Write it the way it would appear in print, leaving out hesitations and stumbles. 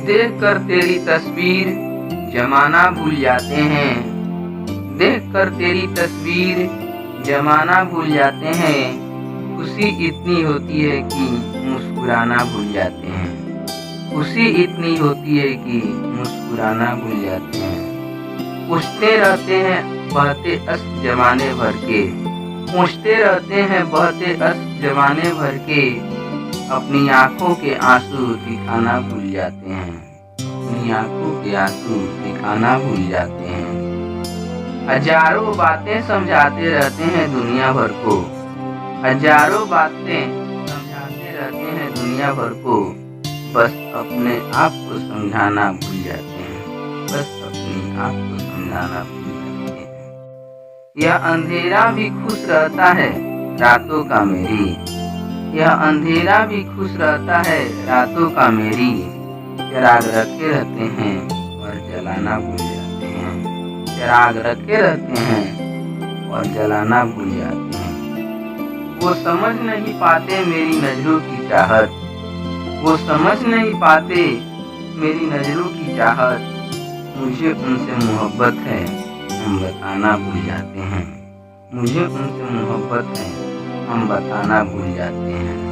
देख कर तेरी तस्वीर जमाना भूल जाते हैं। देख कर तेरी तस्वीर जमाना भूल जाते हैं। खुशी इतनी होती है कि मुस्कुराना भूल जाते हैं। खुशी इतनी होती है कि मुस्कुराना भूल जाते हैं। पूछते रहते हैं बहते अश्क जमाने भर के। पूछते रहते हैं बहते अश्क जमाने भर के। अपनी आंखों के आंसू दिखाना भूल जाते हैं। अपनी आंखों के आंसू दिखाना भूल जाते हैं। हजारों बातें समझाते रहते हैं दुनिया भर को। हजारों बातें समझाते रहते हैं दुनिया भर को। बस अपने आप को समझाना भूल जाते हैं। बस अपने आप को समझाना भूल जाते हैं। यह अंधेरा भी खुश रहता है रातों का मेरी। यह अंधेरा भी खुश रहता है रातों का मेरी। चिराग रखे रहते हैं और जलाना भूल जाते हैं। चिराग रखे रहते हैं और जलाना भूल जाते हैं। वो समझ नहीं पाते मेरी नजरों की चाहत। वो समझ नहीं पाते मेरी नजरों की चाहत। मुझे उनसे मोहब्बत है हम बताना भूल जाते हैं। मुझे उनसे मोहब्बत है हम बताना भूल जाते हैं।